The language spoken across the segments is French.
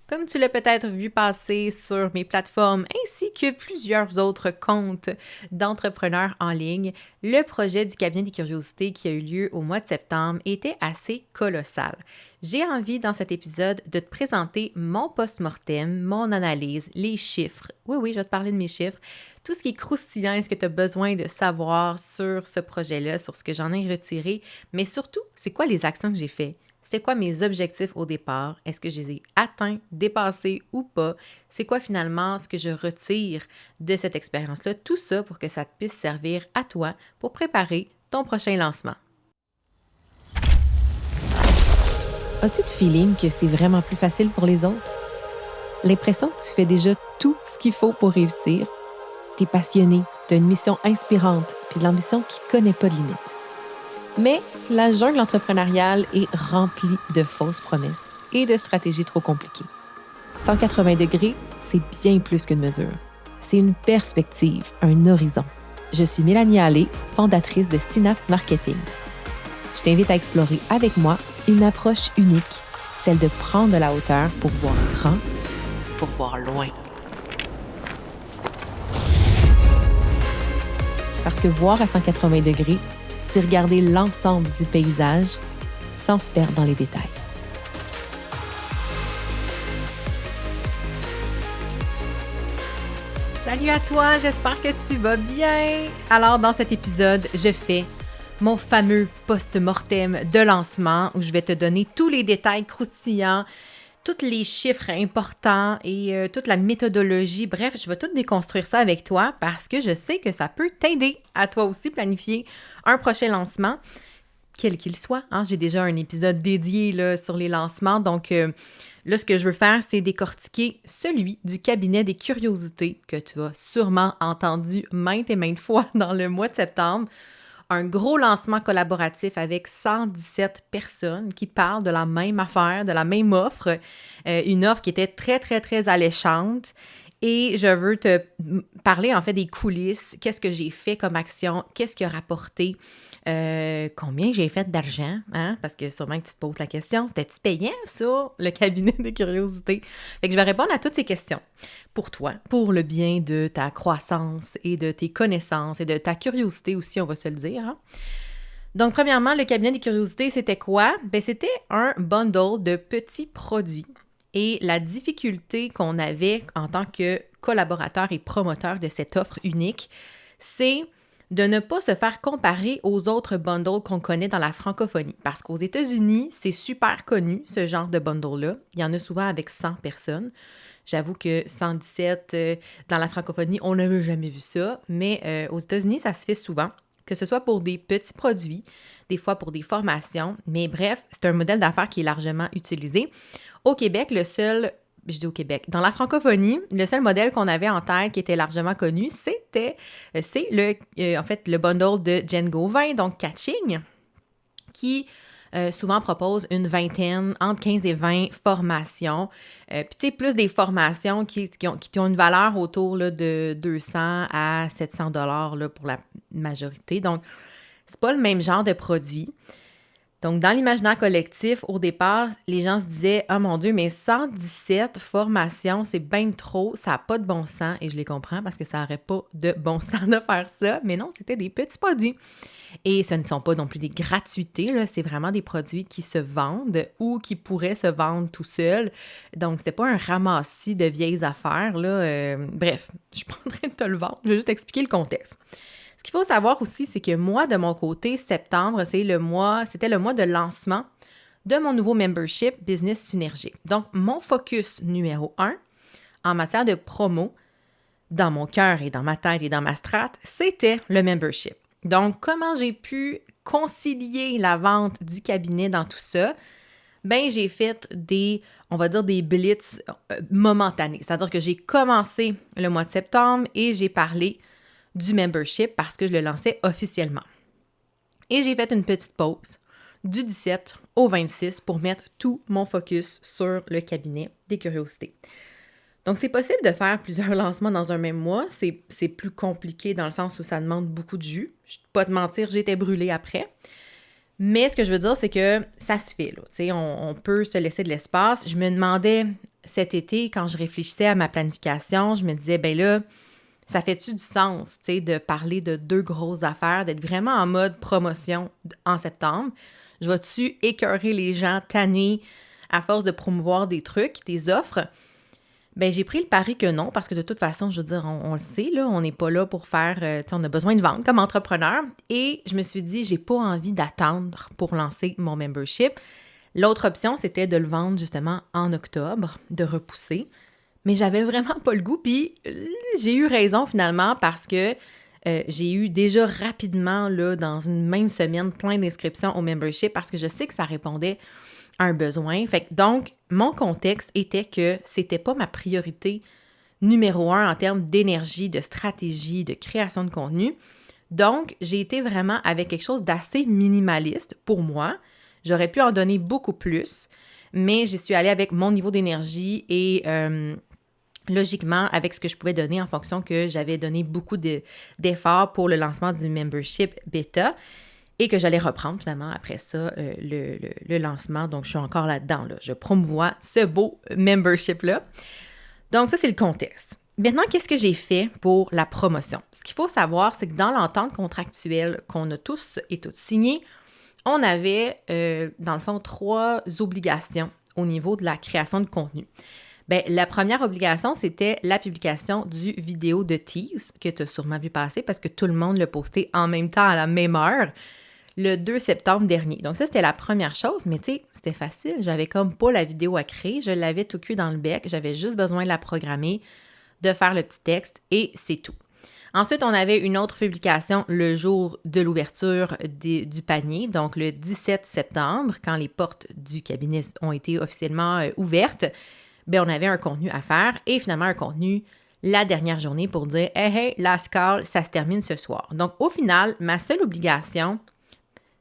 Comme tu l'as peut-être vu passer sur mes plateformes ainsi que plusieurs autres comptes d'entrepreneurs en ligne, le projet du cabinet des curiosités qui a eu lieu au mois de septembre était assez colossal. J'ai envie dans cet épisode de te présenter mon post-mortem, mon analyse, les chiffres. Oui, je vais te parler de mes chiffres. Tout ce qui est croustillant et ce que tu as besoin de savoir sur ce projet-là, sur ce que j'en ai retiré, mais surtout, c'est quoi les actions que j'ai faites? C'était quoi mes objectifs au départ? Est-ce que je les ai atteints, dépassés ou pas? C'est quoi finalement ce que je retire de cette expérience-là? Tout ça pour que ça te puisse servir à toi pour préparer ton prochain lancement. As-tu le feeling que c'est vraiment plus facile pour les autres? L'impression que tu fais déjà tout ce qu'il faut pour réussir? T'es passionné, t'as une mission inspirante puis de l'ambition qui connaît pas de limite. Mais la jungle entrepreneuriale est remplie de fausses promesses et de stratégies trop compliquées. 180 degrés, c'est bien plus qu'une mesure. C'est une perspective, un horizon. Je suis Mélanie Allé, fondatrice de Synapse Marketing. Je t'invite à explorer avec moi une approche unique, celle de prendre de la hauteur pour voir grand, pour voir loin. Parce que voir à 180 degrés, c'est regarder l'ensemble du paysage sans se perdre dans les détails. Salut à toi, j'espère que tu vas bien. Alors, dans cet épisode, je fais mon fameux post-mortem de lancement où je vais te donner tous les détails croustillants, tous les chiffres importants et toute la méthodologie. Bref, je vais tout déconstruire ça avec toi parce que je sais que ça peut t'aider à toi aussi planifier un prochain lancement, quel qu'il soit. J'ai déjà un épisode dédié là, sur les lancements. Donc là, ce que je veux faire, c'est décortiquer celui du cabinet des curiosités que tu as sûrement entendu maintes et maintes fois dans le mois de septembre. Un gros lancement collaboratif avec 117 personnes qui parlent de la même affaire, de la même offre, une offre qui était très, très, très alléchante. Et je veux te parler en fait des coulisses, qu'est-ce que j'ai fait comme action, qu'est-ce qui a rapporté, combien j'ai fait d'argent, parce que sûrement que tu te poses la question, c'était-tu payant ça, le cabinet des curiosités? Fait que je vais répondre à toutes ces questions pour toi, pour le bien de ta croissance et de tes connaissances et de ta curiosité aussi, on va se le dire. Donc, premièrement, le cabinet des curiosités, c'était quoi? C'était un bundle de petits produits. Et la difficulté qu'on avait en tant que collaborateur et promoteur de cette offre unique, c'est de ne pas se faire comparer aux autres bundles qu'on connaît dans la francophonie. Parce qu'aux États-Unis, c'est super connu, ce genre de bundle-là. Il y en a souvent avec 100 personnes. J'avoue que 117, dans la francophonie, on n'avait jamais vu ça. Mais aux États-Unis, ça se fait souvent, que ce soit pour des petits produits, des fois pour des formations. Mais bref, c'est un modèle d'affaires qui est largement utilisé. Au Québec, dans la francophonie, le seul modèle qu'on avait en tête qui était largement connu, c'est le bundle de Django 20, donc Catching, qui souvent propose une vingtaine, entre 15 et 20 formations. Puis tu sais, plus des formations qui ont une valeur autour là, de 200 à 700 $ pour la majorité. Donc, c'est pas le même genre de produit. Donc, dans l'imaginaire collectif, au départ, les gens se disaient « Oh mon Dieu, mais 117 formations, c'est bien trop, ça n'a pas de bon sens. » Et je les comprends parce que ça n'aurait pas de bon sens de faire ça. Mais non, c'était des petits produits. Et ce ne sont pas non plus des gratuités, là, c'est vraiment des produits qui se vendent ou qui pourraient se vendre tout seuls. Donc, c'était pas un ramassis de vieilles affaires, là. Bref, je suis pas en train de te le vendre, je vais juste expliquer le contexte. Ce qu'il faut savoir aussi, c'est que moi, de mon côté, septembre, c'était le mois de lancement de mon nouveau membership Business Synergique. Donc, mon focus numéro 1 en matière de promo, dans mon cœur et dans ma tête et dans ma strate, c'était le membership. Donc, comment j'ai pu concilier la vente du cabinet dans tout ça? J'ai fait des blitz momentanés. C'est-à-dire que j'ai commencé le mois de septembre et j'ai parlé du membership parce que je le lançais officiellement. Et j'ai fait une petite pause du 17 au 26 pour mettre tout mon focus sur le cabinet des curiosités. Donc, c'est possible de faire plusieurs lancements dans un même mois. C'est plus compliqué dans le sens où ça demande beaucoup de jus. Je ne vais pas te mentir, j'étais brûlée après. Mais ce que je veux dire, c'est que ça se fait, là. Tu sais, on peut se laisser de l'espace. Je me demandais, cet été, quand je réfléchissais à ma planification, je me disais, ben là, ça fait-tu du sens, tu sais, de parler de 2 grosses affaires, d'être vraiment en mode promotion en septembre? Je vais-tu écœurer les gens tannés à force de promouvoir des trucs, des offres? Ben j'ai pris le pari que non, parce que de toute façon, je veux dire, on le sait, là, on n'est pas là pour faire, tu sais, on a besoin de vendre comme entrepreneur. Et je me suis dit, j'ai pas envie d'attendre pour lancer mon membership. L'autre option, c'était de le vendre justement en octobre, de repousser. Mais j'avais vraiment pas le goût, puis j'ai eu raison finalement parce que j'ai eu déjà rapidement, là, dans une même semaine, plein d'inscriptions au membership parce que je sais que ça répondait un besoin. Fait que donc, mon contexte était que c'était pas ma priorité numéro 1 en termes d'énergie, de stratégie, de création de contenu. Donc, j'ai été vraiment avec quelque chose d'assez minimaliste pour moi. J'aurais pu en donner beaucoup plus, mais j'y suis allée avec mon niveau d'énergie et logiquement avec ce que je pouvais donner en fonction que j'avais donné beaucoup d'efforts pour le lancement du membership bêta. Et que j'allais reprendre finalement après ça le lancement. Donc, je suis encore là-dedans. Là. Je promouvois ce beau membership-là. Donc, ça, c'est le contexte. Maintenant, qu'est-ce que j'ai fait pour la promotion? Ce qu'il faut savoir, c'est que dans l'entente contractuelle qu'on a tous et toutes signée, on avait, dans le fond, 3 obligations au niveau de la création de contenu. Bien, la première obligation, c'était la publication du vidéo de tease que tu as sûrement vu passer parce que tout le monde l'a posté en même temps à la même heure le 2 septembre dernier. Donc ça, c'était la première chose, mais tu sais, c'était facile. J'avais comme pas la vidéo à créer, je l'avais tout cuit dans le bec, j'avais juste besoin de la programmer, de faire le petit texte et c'est tout. Ensuite, on avait une autre publication le jour de l'ouverture du panier, donc le 17 septembre, quand les portes du cabinet ont été officiellement ouvertes. Bien, on avait un contenu à faire et finalement un contenu la dernière journée pour dire « Hey, last call, ça se termine ce soir ». Donc, au final, ma seule obligation,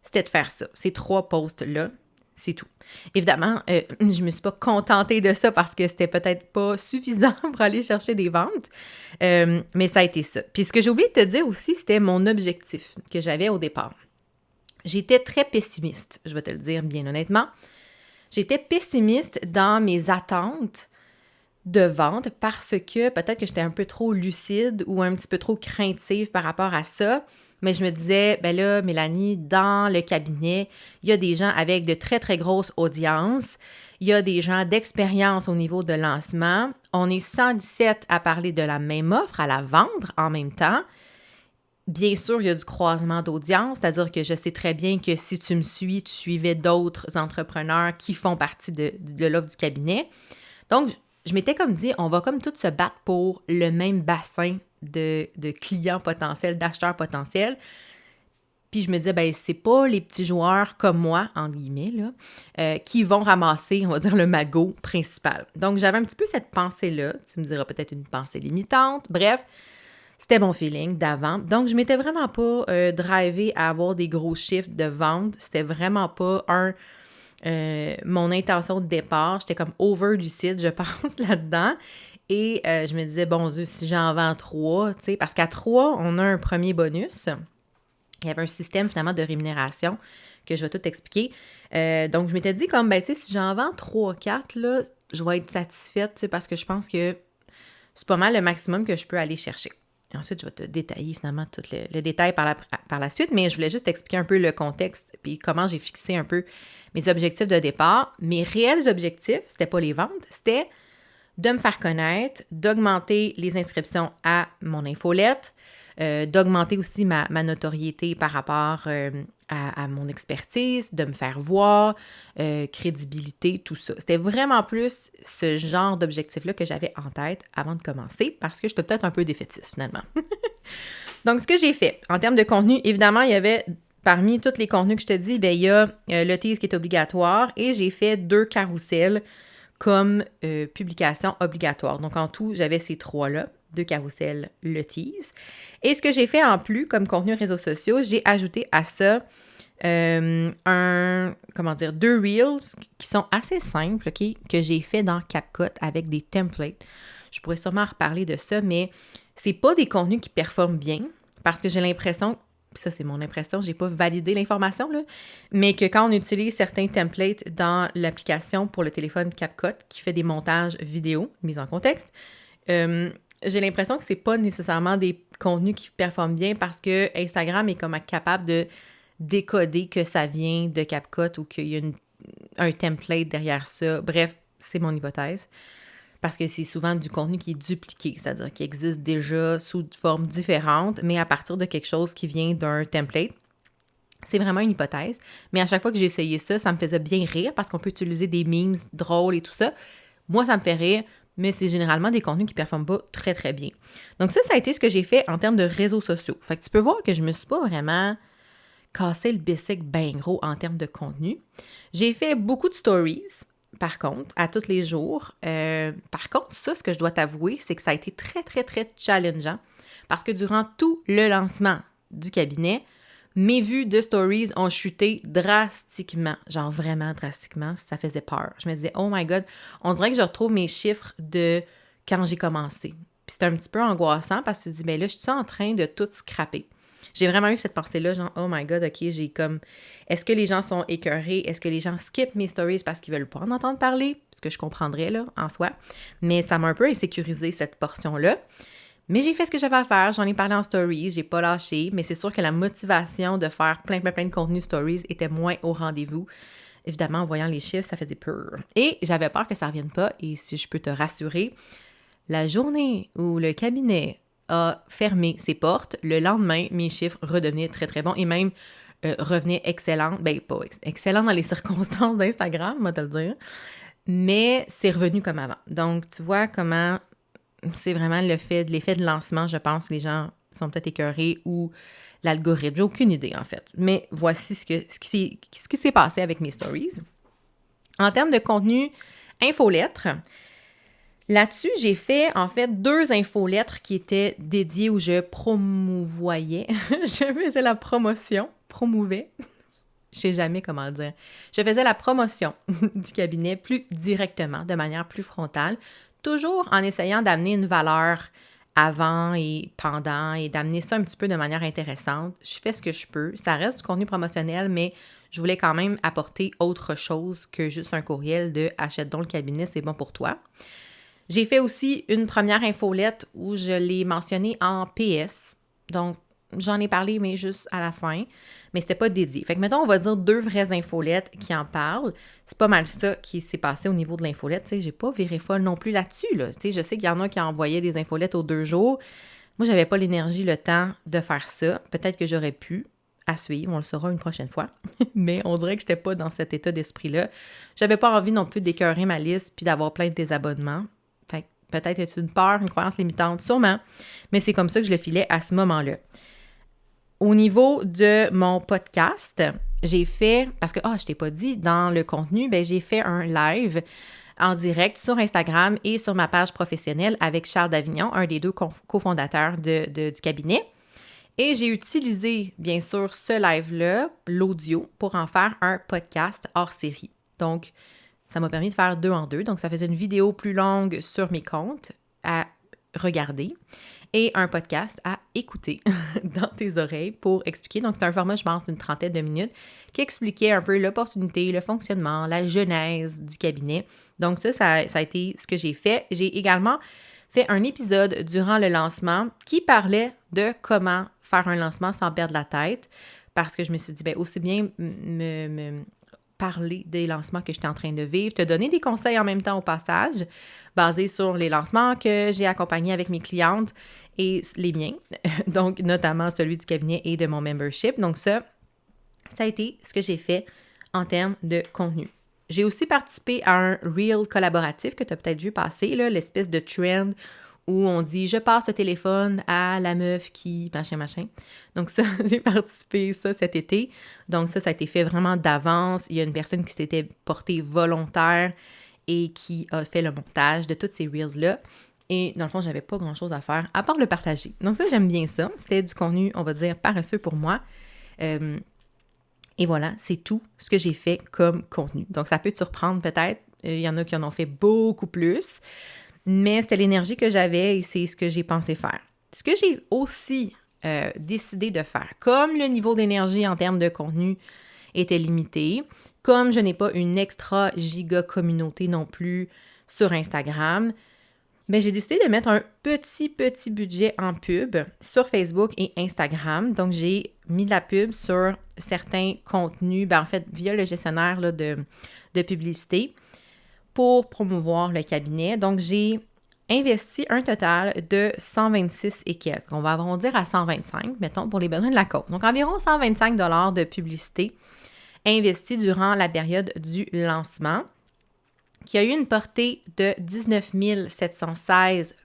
c'était de faire ça. Ces 3 posts-là, c'est tout. Évidemment, je me suis pas contentée de ça parce que c'était peut-être pas suffisant pour aller chercher des ventes, mais ça a été ça. Puis ce que j'ai oublié de te dire aussi, c'était mon objectif que j'avais au départ. J'étais très pessimiste, je vais te le dire bien honnêtement. J'étais pessimiste dans mes attentes de vente parce que peut-être que j'étais un peu trop lucide ou un petit peu trop craintive par rapport à ça. Mais je me disais, ben là, Mélanie, dans le cabinet, il y a des gens avec de très, très grosses audiences. Il y a des gens d'expérience au niveau de lancement. On est 117 à parler de la même offre, à la vendre en même temps. Bien sûr, il y a du croisement d'audience, c'est-à-dire que je sais très bien que si tu me suis, tu suivais d'autres entrepreneurs qui font partie de l'offre du cabinet. Donc, je m'étais comme dit, on va comme tous se battre pour le même bassin de clients potentiels, d'acheteurs potentiels. Puis je me disais, ben c'est pas les petits joueurs comme moi, entre guillemets, là, qui vont ramasser, on va dire, le magot principal. Donc, j'avais un petit peu cette pensée-là. Tu me diras peut-être une pensée limitante. Bref, c'était mon feeling d'avant. Donc, je m'étais vraiment pas drivée à avoir des gros chiffres de vente. C'était vraiment pas mon intention de départ. J'étais comme over-lucide, je pense, là-dedans. Et je me disais, bon Dieu, si j'en vends 3, tu sais, parce qu'à 3, on a un premier bonus. Il y avait un système, finalement, de rémunération que je vais tout expliquer. Donc, je m'étais dit, comme, ben, tu sais, si j'en vends 3, 4, là, je vais être satisfaite, tu sais, parce que je pense que c'est pas mal le maximum que je peux aller chercher. Et ensuite, je vais te détailler, finalement, tout le détail par la suite, mais je voulais juste expliquer un peu le contexte puis comment j'ai fixé un peu mes objectifs de départ. Mes réels objectifs, c'était pas les ventes, c'était de me faire connaître, d'augmenter les inscriptions à mon infolette, d'augmenter aussi ma notoriété par rapport à mon expertise, de me faire voir, crédibilité, tout ça. C'était vraiment plus ce genre d'objectif-là que j'avais en tête avant de commencer parce que j'étais peut-être un peu défaitiste finalement. Donc, ce que j'ai fait en termes de contenu, évidemment, il y avait parmi tous les contenus que je te dis, bien, il y a le tease qui est obligatoire et j'ai fait 2 carousels comme publication obligatoire. Donc, en tout, j'avais ces 3-là, 2 carousels, le tease. Et ce que j'ai fait en plus, comme contenu réseaux sociaux, j'ai ajouté à ça 2 Reels qui sont assez simples, OK, que j'ai fait dans CapCut avec des templates. Je pourrais sûrement reparler de ça, mais c'est pas des contenus qui performent bien parce que j'ai l'impression ça c'est mon impression, j'ai pas validé l'information, là, mais que quand on utilise certains templates dans l'application pour le téléphone CapCut qui fait des montages vidéo, mis en contexte, j'ai l'impression que c'est pas nécessairement des contenus qui performent bien parce que Instagram est comme capable de décoder que ça vient de CapCut ou qu'il y a un template derrière ça. Bref, c'est mon hypothèse. Parce que c'est souvent du contenu qui est dupliqué, c'est-à-dire qui existe déjà sous forme différente, mais à partir de quelque chose qui vient d'un template. C'est vraiment une hypothèse. Mais à chaque fois que j'ai essayé ça, ça me faisait bien rire parce qu'on peut utiliser des memes drôles et tout ça. Moi, ça me fait rire, mais c'est généralement des contenus qui ne performent pas très, très bien. Donc ça a été ce que j'ai fait en termes de réseaux sociaux. Fait que tu peux voir que je ne me suis pas vraiment cassé le bicycle bien gros en termes de contenu. J'ai fait beaucoup de stories, par contre, à tous les jours. Par contre, ça, ce que je dois t'avouer, c'est que ça a été très, très, très challengeant parce que durant tout le lancement du cabinet, mes vues de stories ont chuté drastiquement, genre vraiment drastiquement, ça faisait peur. Je me disais, oh my God, on dirait que je retrouve mes chiffres de quand j'ai commencé. Puis c'est un petit peu angoissant parce que tu te dis, ben là, je suis en train de tout scraper. J'ai vraiment eu cette pensée-là, genre, oh my God, OK, j'ai comme, est-ce que les gens sont écœurés? Est-ce que les gens skippent mes stories parce qu'ils veulent pas en entendre parler? Ce que je comprendrais, là, en soi. Mais ça m'a un peu insécurisé, cette portion-là. Mais j'ai fait ce que j'avais à faire, j'en ai parlé en stories, j'ai pas lâché, mais c'est sûr que la motivation de faire plein de contenu stories était moins au rendez-vous. Évidemment, en voyant les chiffres, ça faisait peur. Et j'avais peur que ça revienne pas, et si je peux te rassurer, la journée où le cabinet a fermé ses portes, le lendemain, mes chiffres redevenaient très, très bons et même revenaient excellents. Ben, pas excellents dans les circonstances d'Instagram, on va te le dire, mais c'est revenu comme avant. Donc, tu vois comment c'est vraiment l'effet de lancement, je pense. Les gens sont peut-être écœurés ou l'algorithme. J'ai aucune idée, en fait. Mais voici ce qui s'est passé avec mes stories. En termes de contenu infolettre, là-dessus, j'ai fait, en fait, 2 infolettres qui étaient dédiées où je promouvoyais. Je faisais la promotion. Promouvais. Je sais jamais comment le dire. Je faisais la promotion du cabinet plus directement, de manière plus frontale, toujours en essayant d'amener une valeur avant et pendant et d'amener ça un petit peu de manière intéressante. Je fais ce que je peux. Ça reste du contenu promotionnel, mais je voulais quand même apporter autre chose que juste un courriel de « Achète donc le cabinet, c'est bon pour toi ». J'ai fait aussi une première infolette où je l'ai mentionnée en PS. Donc, j'en ai parlé, mais juste à la fin. Mais c'était pas dédié. Fait que, mettons, on va dire 2 vraies infolettes qui en parlent. C'est pas mal ça qui s'est passé au niveau de l'infolette. Tu sais, j'ai pas viré folle non plus là-dessus, là. Tu sais, je sais qu'il y en a qui envoyaient des infolettes aux 2 jours. Moi, j'avais pas l'énergie, le temps de faire ça. Peut-être que j'aurais pu. À suivre, on le saura une prochaine fois. Mais on dirait que j'étais pas dans cet état d'esprit-là. J'avais pas envie non plus d'écœurer ma liste puis d'avoir plein de désabonnements. Fait que peut-être est-ce une peur, une croyance limitante, sûrement. Mais c'est comme ça que je le filais à ce moment-là. Au niveau de mon podcast, j'ai fait, parce que, je t'ai pas dit, dans le contenu, j'ai fait un live en direct sur Instagram et sur ma page professionnelle avec Charles Davignon, un des 2 cofondateurs du cabinet. Et j'ai utilisé, bien sûr, ce live-là, l'audio, pour en faire un podcast hors série. Donc, ça m'a permis de faire 2 en 2. Donc, ça faisait une vidéo plus longue sur mes comptes à regarder et un podcast à écouter dans tes oreilles pour expliquer. Donc, c'est un format, je pense, d'une 30aine de minutes qui expliquait un peu l'opportunité, le fonctionnement, la genèse du cabinet. Donc, ça a été ce que j'ai fait. J'ai également fait un épisode durant le lancement qui parlait de comment faire un lancement sans perdre la tête parce que je me suis dit, aussi bien me parler des lancements que j'étais en train de vivre, te donner des conseils en même temps au passage, basés sur les lancements que j'ai accompagnés avec mes clientes et les miens, donc notamment celui du cabinet et de mon membership. Donc ça a été ce que j'ai fait en termes de contenu. J'ai aussi participé à un Reel collaboratif que tu as peut-être vu passer, là, l'espèce de trend où on dit « Je passe le téléphone à la meuf qui... machin. » Donc ça, j'ai participé cet été. Donc ça a été fait vraiment d'avance. Il y a une personne qui s'était portée volontaire et qui a fait le montage de toutes ces Reels-là. Et dans le fond, j'avais pas grand-chose à faire à part le partager. Donc ça, j'aime bien ça. C'était du contenu, on va dire, paresseux pour moi. Et voilà, c'est tout ce que j'ai fait comme contenu. Donc, ça peut te surprendre peut-être. Il y en a qui en ont fait beaucoup plus. Mais c'était l'énergie que j'avais et c'est ce que j'ai pensé faire. Ce que j'ai aussi décidé de faire. Comme le niveau d'énergie en termes de contenu était limité, comme je n'ai pas une extra giga communauté non plus sur Instagram, mais j'ai décidé de mettre un petit budget en pub sur Facebook et Instagram. Donc, j'ai mis de la pub sur certains contenus, en fait, via le gestionnaire là, de publicité pour promouvoir le cabinet. Donc, j'ai investi un total de 126 et quelques. On va arrondir à 125, mettons, pour les besoins de la cause. Donc, environ 125 $ de publicité investis durant la période du lancement, qui a eu une portée de 19 716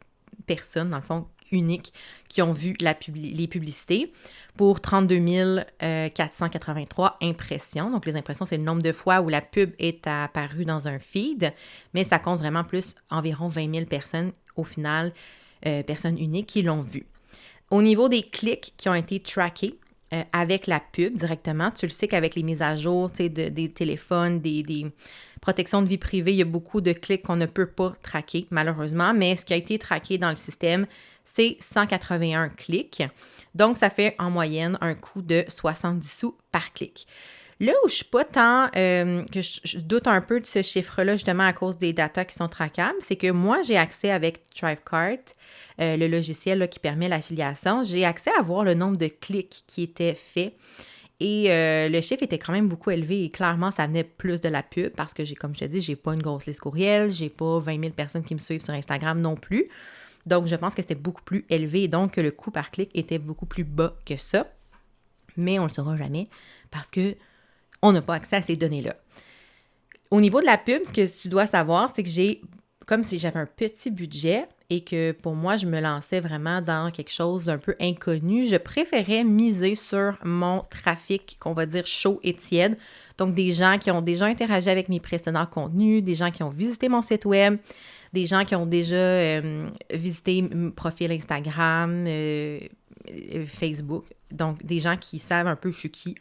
personnes, dans le fond, uniques, qui ont vu les publicités pour 32 483 impressions. Donc, les impressions, c'est le nombre de fois où la pub est apparue dans un feed, mais ça compte vraiment plus environ 20 000 personnes, au final, personnes uniques qui l'ont vu. Au niveau des clics qui ont été trackés, avec la pub directement. Tu le sais qu'avec les mises à jour des téléphones, des protections de vie privée, il y a beaucoup de clics qu'on ne peut pas traquer, malheureusement. Mais ce qui a été traqué dans le système, c'est 181 clics. Donc, ça fait en moyenne un coût de 70 sous par clic. Là où je ne suis pas tant, que je doute un peu de ce chiffre-là, justement à cause des datas qui sont traquables, c'est que moi, j'ai accès avec Thrivecart, le logiciel là, qui permet l'affiliation, j'ai accès à voir le nombre de clics qui étaient faits. Et le chiffre était quand même beaucoup élevé et clairement, ça venait plus de la pub parce que, comme je te dis, j'ai pas une grosse liste courriel, j'ai pas 20 000 personnes qui me suivent sur Instagram non plus. Donc, je pense que c'était beaucoup plus élevé et donc que le coût par clic était beaucoup plus bas que ça. Mais on ne le saura jamais parce que on n'a pas accès à ces données-là. Au niveau de la pub, ce que tu dois savoir, c'est que j'ai, comme si j'avais un petit budget et que pour moi, je me lançais vraiment dans quelque chose d'un peu inconnu, je préférais miser sur mon trafic, qu'on va dire chaud et tiède. Donc, des gens qui ont déjà interagi avec mes précédents contenus, des gens qui ont visité mon site web, des gens qui ont déjà visité mon profil Instagram, Facebook. Donc, des gens qui savent un peu je suis qui,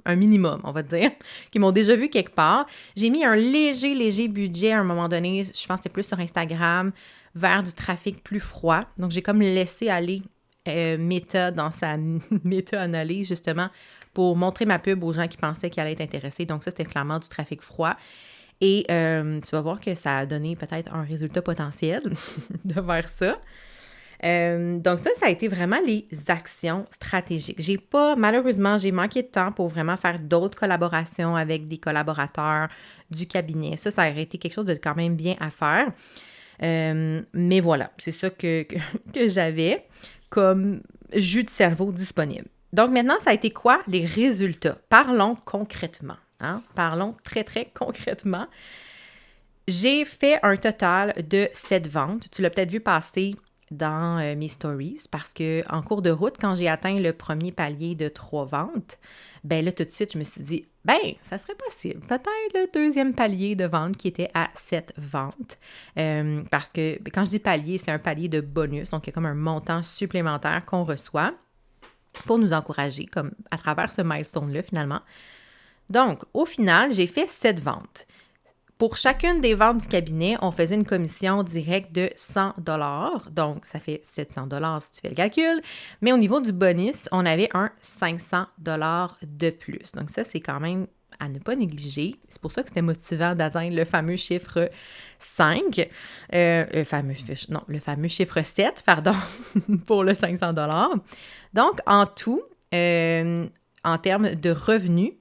un minimum, on va dire, qui m'ont déjà vu quelque part. J'ai mis un léger budget à un moment donné, je pense que c'est plus sur Instagram, vers du trafic plus froid. Donc, j'ai comme laissé aller Meta dans sa méta-analyse, justement, pour montrer ma pub aux gens qui pensaient qu'ils allaient être intéressés. Donc, ça, c'était clairement du trafic froid. Et tu vas voir que ça a donné peut-être un résultat potentiel de vers ça. Donc ça a été vraiment les actions stratégiques. Malheureusement, j'ai manqué de temps pour vraiment faire d'autres collaborations avec des collaborateurs du cabinet. Ça aurait été quelque chose de quand même bien à faire. Mais voilà, c'est ça que j'avais comme jus de cerveau disponible. Donc maintenant, ça a été quoi les résultats? Parlons concrètement. Parlons très, très concrètement. J'ai fait un total de 7 ventes. Tu l'as peut-être vu passer dans mes stories parce que en cours de route, quand j'ai atteint le premier palier de 3 ventes, ben là, tout de suite, je me suis dit, ça serait possible. Peut-être le deuxième palier de vente qui était à 7 ventes. Parce que quand je dis palier, c'est un palier de bonus. Donc, il y a comme un montant supplémentaire qu'on reçoit pour nous encourager, comme à travers ce milestone-là, finalement. Donc, au final, j'ai fait 7 ventes. Pour chacune des ventes du cabinet, on faisait une commission directe de 100 $. Donc, ça fait 700 $ si tu fais le calcul. Mais au niveau du bonus, on avait un 500 $ de plus. Donc, ça, c'est quand même à ne pas négliger. C'est pour ça que c'était motivant d'atteindre le fameux chiffre 5. Le fameux chiffre 7, pardon, pour le 500 $. Donc, en tout, en termes de revenus,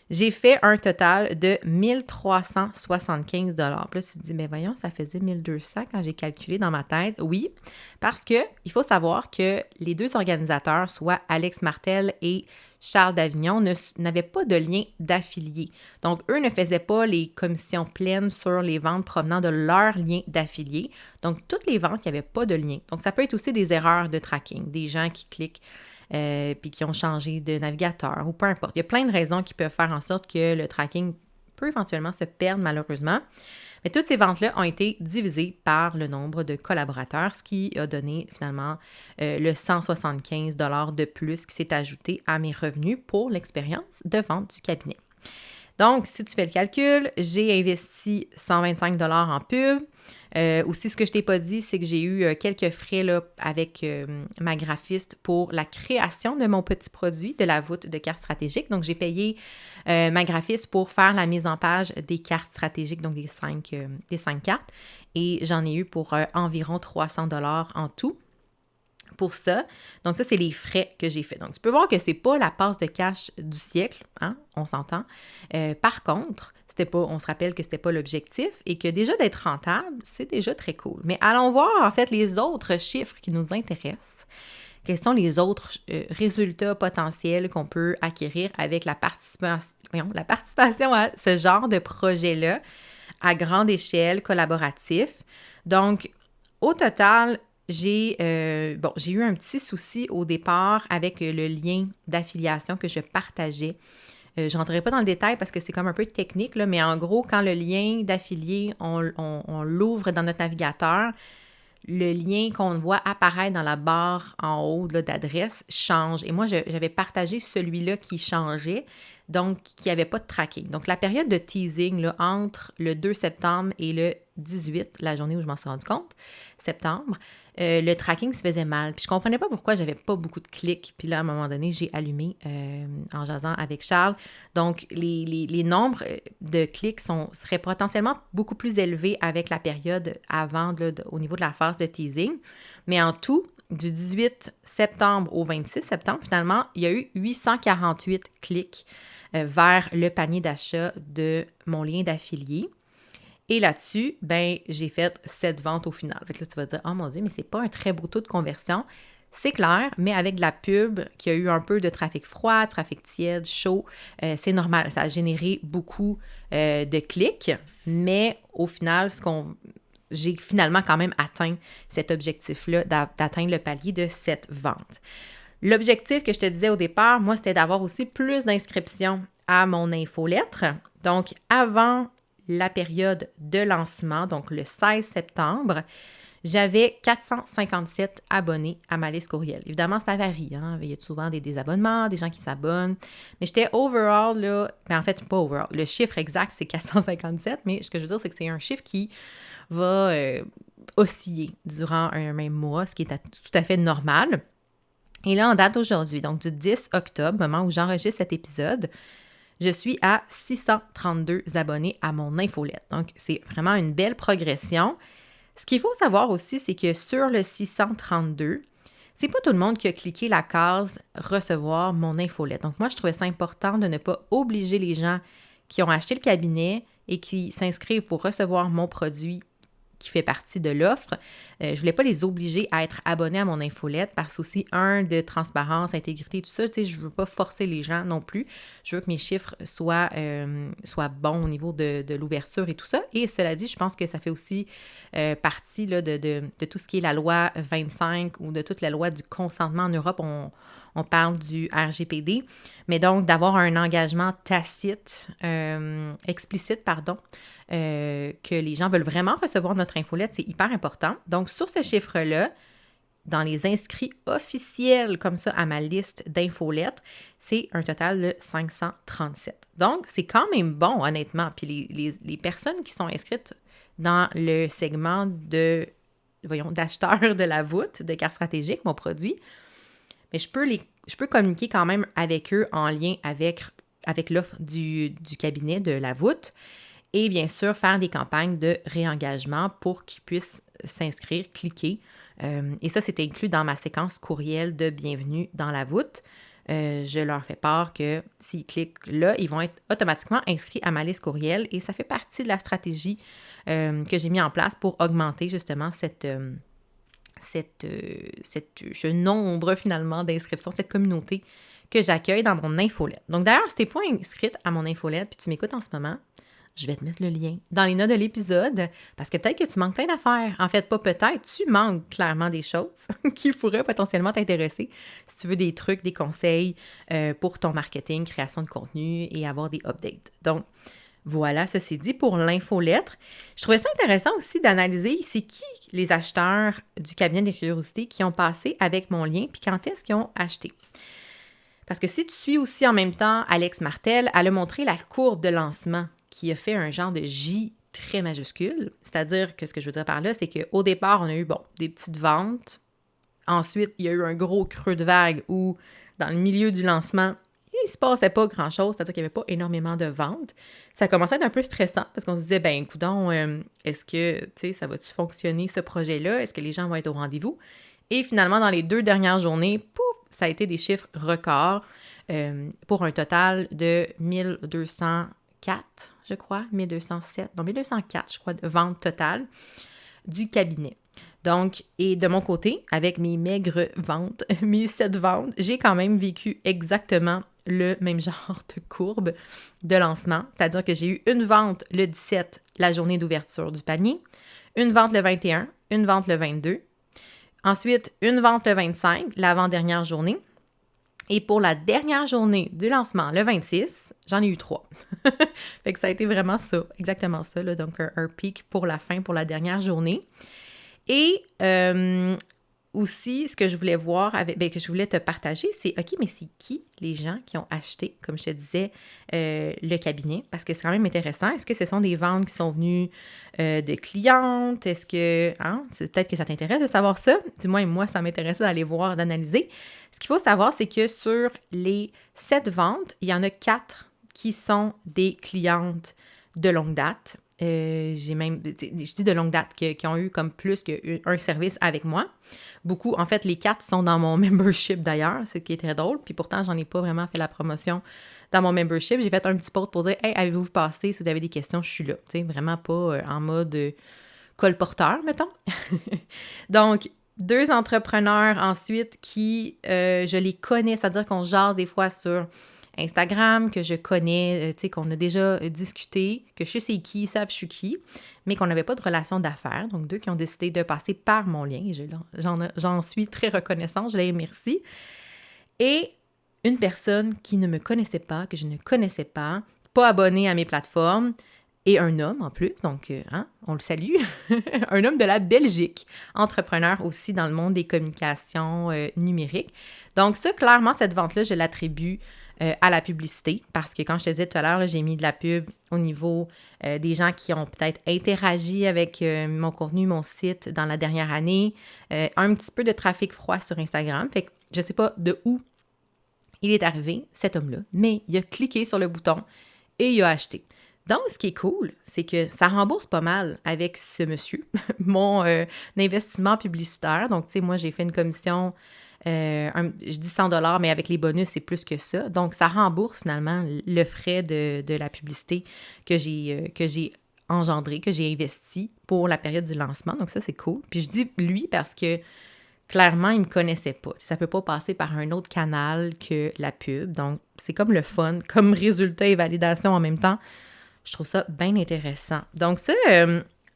j'ai fait un total de 1375 $. Puis là, tu te dis, mais voyons, ça faisait 1200 quand j'ai calculé dans ma tête. Oui, parce que il faut savoir que les deux organisateurs, soit Alex Martel et Charles d'Avignon, n'avaient pas de lien d'affilié. Donc, eux ne faisaient pas les commissions pleines sur les ventes provenant de leur lien d'affilié. Donc, toutes les ventes, il n'y avait pas de lien. Donc, ça peut être aussi des erreurs de tracking, des gens qui cliquent puis qui ont changé de navigateur ou peu importe. Il y a plein de raisons qui peuvent faire en sorte que le tracking peut éventuellement se perdre malheureusement. Mais toutes ces ventes-là ont été divisées par le nombre de collaborateurs, ce qui a donné finalement le 175 $ de plus qui s'est ajouté à mes revenus pour l'expérience de vente du cabinet. Donc, si tu fais le calcul, j'ai investi 125 $ en pub, Aussi, ce que je t'ai pas dit, c'est que j'ai eu quelques frais là, avec ma graphiste pour la création de mon petit produit, de la voûte de cartes stratégiques. Donc, j'ai payé ma graphiste pour faire la mise en page des cartes stratégiques, donc des 5 cartes. Et j'en ai eu pour environ 300 $ en tout pour ça. Donc, ça, c'est les frais que j'ai fait. Donc, tu peux voir que c'est pas la passe de cash du siècle, hein, on s'entend. Par contre, on se rappelle que c'était pas l'objectif et que déjà d'être rentable, c'est déjà très cool. Mais allons voir, en fait, les autres chiffres qui nous intéressent. Quels sont les autres résultats potentiels qu'on peut acquérir avec la participation à ce genre de projet-là à grande échelle, collaboratif. Donc, au total, j'ai eu un petit souci au départ avec le lien d'affiliation que je partageais. Je ne rentrerai pas dans le détail parce que c'est comme un peu technique, là, mais en gros, quand le lien d'affilié, on l'ouvre dans notre navigateur, le lien qu'on voit apparaître dans la barre en haut là, d'adresse change. Et moi, j'avais partagé celui-là qui changeait, donc qui n'avait pas de tracking. Donc, la période de teasing là, entre le 2 septembre et le 18, la journée où je m'en suis rendu compte, septembre, le tracking se faisait mal. Puis je ne comprenais pas pourquoi j'avais pas beaucoup de clics. Puis là, à un moment donné, j'ai allumé en jasant avec Charles. Donc, les nombres de clics seraient potentiellement beaucoup plus élevés avec la période avant, au niveau de la phase de teasing. Mais en tout, du 18 septembre au 26 septembre, finalement, il y a eu 848 clics vers le panier d'achat de mon lien d'affilié. Et là-dessus, j'ai fait 7 ventes au final. Fait que là, tu vas te dire, oh mon Dieu, mais c'est pas un très beau taux de conversion. C'est clair, mais avec de la pub qui a eu un peu de trafic froid, trafic tiède, chaud, c'est normal. Ça a généré beaucoup de clics, mais au final, j'ai finalement quand même atteint cet objectif-là d'atteindre le palier de 7 ventes. L'objectif que je te disais au départ, moi, c'était d'avoir aussi plus d'inscriptions à mon infolettre. Donc, avant la période de lancement, donc le 16 septembre, j'avais 457 abonnés à ma liste courriel. Évidemment, ça varie, hein? Il y a souvent des désabonnements, des gens qui s'abonnent, mais j'étais overall, là, mais en fait, pas overall. Le chiffre exact, c'est 457, mais ce que je veux dire, c'est que c'est un chiffre qui va osciller durant un même mois, ce qui est tout à fait normal. Et là, en date d'aujourd'hui, donc du 10 octobre, moment où j'enregistre cet épisode, je suis à 632 abonnés à mon infolette. Donc, c'est vraiment une belle progression. Ce qu'il faut savoir aussi, c'est que sur le 632, c'est pas tout le monde qui a cliqué la case « Recevoir mon infolette ». Donc, moi, je trouvais ça important de ne pas obliger les gens qui ont acheté le cabinet et qui s'inscrivent pour recevoir mon produit qui fait partie de l'offre. Je ne voulais pas les obliger à être abonnés à mon infolette par souci, de transparence, intégrité, tout ça. Tu sais, je ne veux pas forcer les gens non plus. Je veux que mes chiffres soient bons au niveau de l'ouverture et tout ça. Et cela dit, je pense que ça fait aussi partie là, de tout ce qui est la loi 25 ou de toute la loi du consentement en Europe. On parle du RGPD, mais donc d'avoir un engagement tacite, explicite, que les gens veulent vraiment recevoir notre infolette, c'est hyper important. Donc, sur ce chiffre-là, dans les inscrits officiels comme ça à ma liste d'infolettes, c'est un total de 537. Donc, c'est quand même bon, honnêtement. Puis les personnes qui sont inscrites dans le segment d'acheteurs de la voûte de cartes stratégiques, mon produit, mais je peux communiquer quand même avec eux en lien avec l'offre du cabinet de la voûte et bien sûr faire des campagnes de réengagement pour qu'ils puissent s'inscrire, cliquer. Et ça, c'est inclus dans ma séquence courriel de bienvenue dans la voûte. Je leur fais part que s'ils cliquent là, ils vont être automatiquement inscrits à ma liste courriel et ça fait partie de la stratégie que j'ai mis en place pour augmenter justement ce nombre finalement d'inscriptions, cette communauté que j'accueille dans mon infolette. Donc d'ailleurs, si tu n'es pas inscrite à mon infolette puis tu m'écoutes en ce moment, je vais te mettre le lien dans les notes de l'épisode parce que peut-être que tu manques plein d'affaires. En fait, pas peut-être, tu manques clairement des choses qui pourraient potentiellement t'intéresser si tu veux des trucs, des conseils pour ton marketing, création de contenu et avoir des updates. Donc, voilà, ceci dit, pour l'infolettre. Je trouvais ça intéressant aussi d'analyser c'est qui les acheteurs du cabinet des curiosités qui ont passé avec mon lien puis quand est-ce qu'ils ont acheté. Parce que si tu suis aussi en même temps Alex Martel, elle a montré la courbe de lancement qui a fait un genre de J très majuscule. C'est-à-dire que ce que je veux dire par là, c'est qu'au départ, on a eu, des petites ventes. Ensuite, il y a eu un gros creux de vague où, dans le milieu du lancement, il se passait pas grand-chose, c'est-à-dire qu'il n'y avait pas énormément de ventes. Ça commençait à être un peu stressant parce qu'on se disait, coudonc, est-ce que, tu sais, ça va-tu fonctionner, ce projet-là? Est-ce que les gens vont être au rendez-vous? Et finalement, dans les 2 dernières journées, pouf, ça a été des chiffres records pour un total de 1204, je crois, 1204, je crois, de ventes totales du cabinet. Donc, et de mon côté, avec mes maigres ventes, mes 7 ventes, j'ai quand même vécu exactement le même genre de courbe de lancement. C'est-à-dire que j'ai eu une vente le 17, la journée d'ouverture du panier, une vente le 21, une vente le 22, ensuite une vente le 25, l'avant-dernière journée, et pour la dernière journée du lancement, le 26, j'en ai eu 3. Fait que ça a été vraiment ça, exactement ça, là, donc un pic pour la fin, pour la dernière journée. Et aussi, ce que je voulais voir, que je voulais te partager, c'est OK, mais c'est qui les gens qui ont acheté, comme je te disais, le cabinet? Parce que c'est quand même intéressant. Est-ce que ce sont des ventes qui sont venues de clientes? Est-ce que, c'est peut-être que ça t'intéresse de savoir ça? Du moins, moi, ça m'intéressait d'aller voir, d'analyser. Ce qu'il faut savoir, c'est que sur les 7 ventes, il y en a 4 qui sont des clientes de longue date. Je dis de longue date, qui ont eu comme plus qu'un service avec moi. Beaucoup, en fait, les 4 sont dans mon membership d'ailleurs, c'est ce qui est très drôle. Puis pourtant, j'en ai pas vraiment fait la promotion dans mon membership. J'ai fait un petit post pour dire « Hey, avez-vous passé? Si vous avez des questions, je suis là. » Tu sais, vraiment pas en mode colporteur, mettons. Donc, 2 entrepreneurs ensuite qui, je les connais, c'est-à-dire qu'on jase des fois sur Instagram, que je connais, tu sais, qu'on a déjà discuté, que je sais c'est qui, ils savent je suis qui, mais qu'on n'avait pas de relation d'affaires. Donc, 2 qui ont décidé de passer par mon lien. Et j'en suis très reconnaissante, je les remercie. Et une personne qui ne me connaissait pas, que je ne connaissais pas abonnée à mes plateformes, et un homme en plus, donc on le salue, un homme de la Belgique, entrepreneur aussi dans le monde des communications numériques. Donc ça, clairement, cette vente-là, je l'attribue à la publicité, parce que quand je te disais tout à l'heure, là, j'ai mis de la pub au niveau des gens qui ont peut-être interagi avec mon contenu, mon site dans la dernière année, un petit peu de trafic froid sur Instagram. Fait que je ne sais pas de où il est arrivé, cet homme-là, mais il a cliqué sur le bouton et il a acheté. Donc, ce qui est cool, c'est que ça rembourse pas mal avec ce monsieur, mon investissement publicitaire. Donc, tu sais, moi, j'ai fait une commission, je dis 100 $, mais avec les bonus, c'est plus que ça. Donc, ça rembourse finalement le frais de la publicité que j'ai engendré, que j'ai investi pour la période du lancement. Donc, ça, c'est cool. Puis, je dis lui parce que clairement, il ne me connaissait pas. Ça ne peut pas passer par un autre canal que la pub. Donc, c'est comme le fun, comme résultat et validation en même temps. Je trouve ça bien intéressant. Donc ça,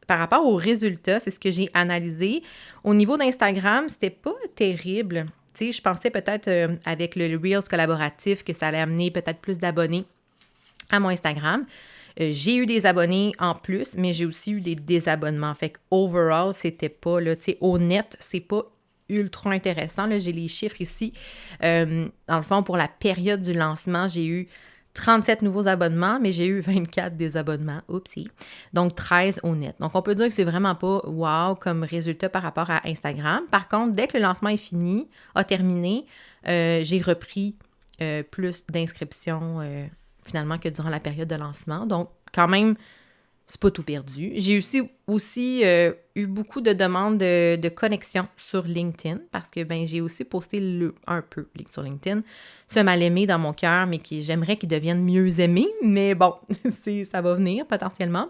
par rapport aux résultats, c'est ce que j'ai analysé. Au niveau d'Instagram, c'était pas terrible. Tu sais, je pensais peut-être avec le Reels collaboratif que ça allait amener peut-être plus d'abonnés à mon Instagram. J'ai eu des abonnés en plus, mais j'ai aussi eu des désabonnements. Fait que overall, c'était pas, là, tu sais, au net, c'est pas ultra intéressant. Là, j'ai les chiffres ici. Dans le fond, pour la période du lancement, j'ai eu 37 nouveaux abonnements, mais j'ai eu 24 désabonnements. Oupsie. Donc, 13 au net. Donc, on peut dire que c'est vraiment pas wow comme résultat par rapport à Instagram. Par contre, dès que le lancement est fini, a terminé, j'ai repris plus d'inscriptions finalement que durant la période de lancement. Donc, quand même, c'est pas tout perdu. J'ai aussi eu beaucoup de demandes de connexion sur LinkedIn parce que j'ai aussi posté un peu sur LinkedIn ce mal-aimé dans mon cœur, mais j'aimerais qu'il devienne mieux aimé. Mais bon, ça va venir potentiellement.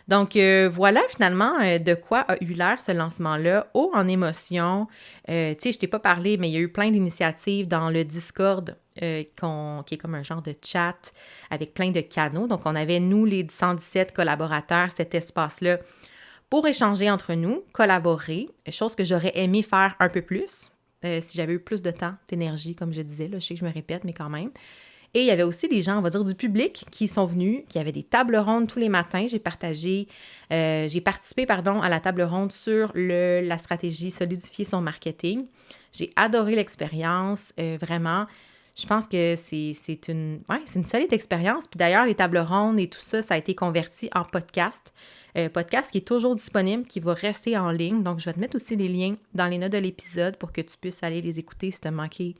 Donc, voilà finalement de quoi a eu l'air ce lancement-là, haut en émotion. Tu sais, je t'ai pas parlé, mais il y a eu plein d'initiatives dans le Discord qui est comme un genre de chat avec plein de canaux. Donc, on avait, nous, les 117 collaborateurs, cet espace-là pour échanger entre nous, collaborer, chose que j'aurais aimé faire un peu plus si j'avais eu plus de temps, d'énergie, comme je disais. Là, je sais que je me répète, mais quand même. Et il y avait aussi des gens, on va dire, du public qui sont venus, qui avaient des tables rondes tous les matins. J'ai participé, à la table ronde sur la stratégie solidifier son marketing. J'ai adoré l'expérience, vraiment. Je pense que c'est une solide expérience. Puis d'ailleurs, les tables rondes et tout ça, ça a été converti en podcast. Podcast qui est toujours disponible, qui va rester en ligne. Donc, je vais te mettre aussi les liens dans les notes de l'épisode pour que tu puisses aller les écouter si tu as manqué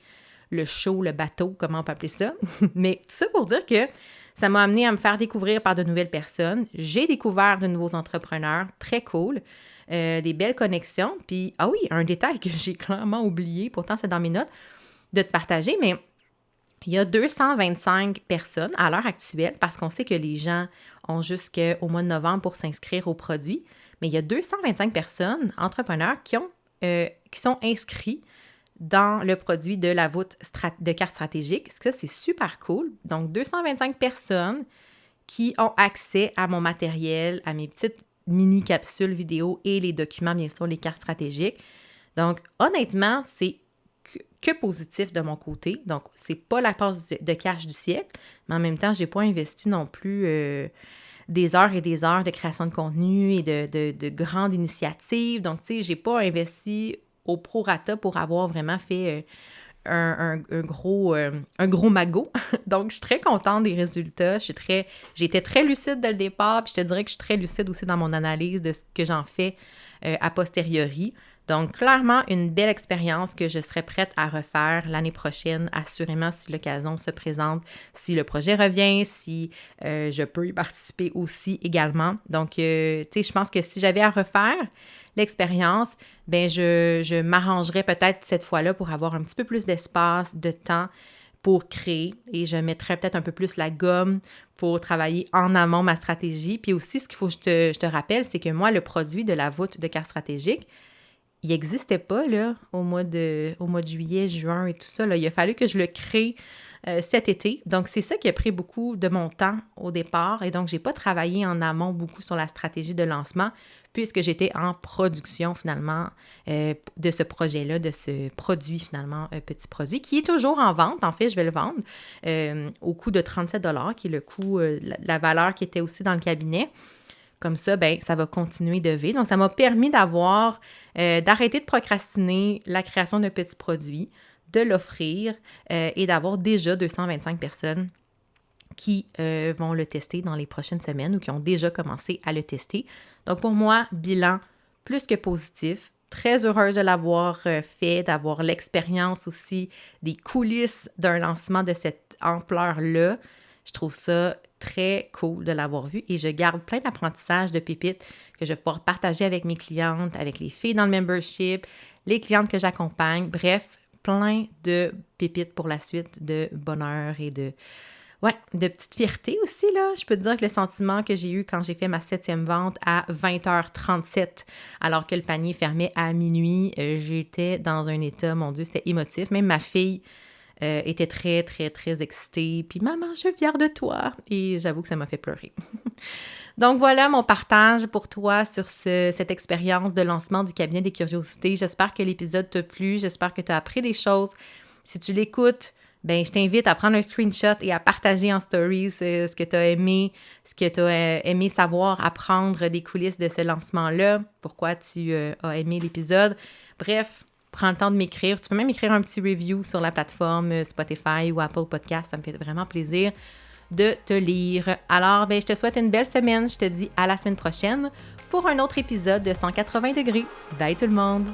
le show, le bateau, comment on peut appeler ça. Mais tout ça pour dire que ça m'a amené à me faire découvrir par de nouvelles personnes. J'ai découvert de nouveaux entrepreneurs, très cool, des belles connexions. Puis, ah oui, un détail que j'ai clairement oublié, pourtant c'est dans mes notes, de te partager, mais il y a 225 personnes à l'heure actuelle, parce qu'on sait que les gens ont jusqu'au mois de novembre pour s'inscrire au produit, mais il y a 225 personnes, entrepreneurs, qui sont inscrits dans le produit de la voûte de carte stratégique. Ça, c'est super cool. Donc, 225 personnes qui ont accès à mon matériel, à mes petites mini-capsules vidéo et les documents, bien sûr, les cartes stratégiques. Donc, honnêtement, c'est que positif de mon côté. Donc, c'est pas la passe de cash du siècle, mais en même temps, j'ai pas investi non plus des heures et des heures de création de contenu et de grandes initiatives. Donc, tu sais, j'ai pas investi au prorata pour avoir vraiment fait un gros magot. Donc, je suis très contente des résultats. J'étais très lucide dès le départ, puis je te dirais que je suis très lucide aussi dans mon analyse de ce que j'en fais a posteriori. Donc, clairement, une belle expérience que je serais prête à refaire l'année prochaine, assurément, si l'occasion se présente, si le projet revient, si je peux y participer aussi également. Donc, tu sais, je pense que si j'avais à refaire l'expérience, bien, je m'arrangerais peut-être cette fois-là pour avoir un petit peu plus d'espace, de temps pour créer et je mettrais peut-être un peu plus la gomme pour travailler en amont ma stratégie. Puis aussi, ce qu'il faut que je te rappelle, c'est que moi, le produit de la voûte de carte stratégique, il n'existait pas là, au mois de juillet, juin et tout ça. Là. Il a fallu que je le crée cet été. Donc, c'est ça qui a pris beaucoup de mon temps au départ. Et donc, je n'ai pas travaillé en amont beaucoup sur la stratégie de lancement puisque j'étais en production finalement de ce projet-là, de ce produit finalement, petit produit qui est toujours en vente. En fait, je vais le vendre au coût de 37 $, qui est le coût, la valeur qui était aussi dans le cabinet. Comme ça, bien, ça va continuer de vivre. Donc, ça m'a permis d'arrêter de procrastiner la création d'un petit produit, de l'offrir et d'avoir déjà 225 personnes qui vont le tester dans les prochaines semaines ou qui ont déjà commencé à le tester. Donc, pour moi, bilan plus que positif. Très heureuse de l'avoir fait, d'avoir l'expérience aussi des coulisses d'un lancement de cette ampleur-là. Je trouve ça très cool de l'avoir vu et je garde plein d'apprentissages, de pépites que je vais pouvoir partager avec mes clientes, avec les filles dans le membership, les clientes que j'accompagne. Bref, plein de pépites pour la suite, de bonheur et de petite fierté aussi, là. Je peux te dire que le sentiment que j'ai eu quand j'ai fait ma 7e vente à 20h37, alors que le panier fermait à minuit, j'étais dans un état, mon Dieu, c'était émotif. Même ma fille était très, très, très excitée. Puis « Maman, je suis fière de toi! » Et j'avoue que ça m'a fait pleurer. Donc voilà mon partage pour toi sur cette expérience de lancement du cabinet des curiosités. J'espère que l'épisode t'a plu. J'espère que tu as appris des choses. Si tu l'écoutes, ben je t'invite à prendre un screenshot et à partager en stories ce que tu as aimé, ce que tu as aimé savoir, apprendre des coulisses de ce lancement-là, pourquoi tu as aimé l'épisode. Bref, prends le temps de m'écrire. Tu peux même écrire un petit review sur la plateforme Spotify ou Apple Podcast. Ça me fait vraiment plaisir de te lire. Alors, ben, je te souhaite une belle semaine. Je te dis à la semaine prochaine pour un autre épisode de 180 degrés. Bye tout le monde!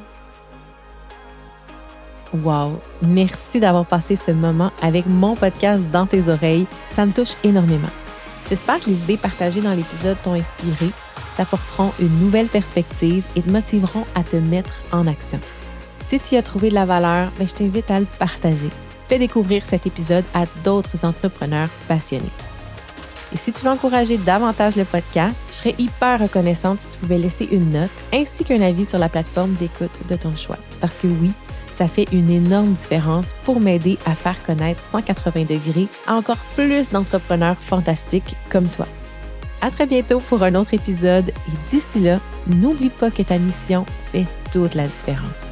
Wow! Merci d'avoir passé ce moment avec mon podcast dans tes oreilles. Ça me touche énormément. J'espère que les idées partagées dans l'épisode t'ont inspiré, t'apporteront une nouvelle perspective et te motiveront à te mettre en action. Si tu y as trouvé de la valeur, je t'invite à le partager. Fais découvrir cet épisode à d'autres entrepreneurs passionnés. Et si tu veux encourager davantage le podcast, je serais hyper reconnaissante si tu pouvais laisser une note ainsi qu'un avis sur la plateforme d'écoute de ton choix. Parce que oui, ça fait une énorme différence pour m'aider à faire connaître 180 degrés à encore plus d'entrepreneurs fantastiques comme toi. À très bientôt pour un autre épisode et d'ici là, n'oublie pas que ta mission fait toute la différence.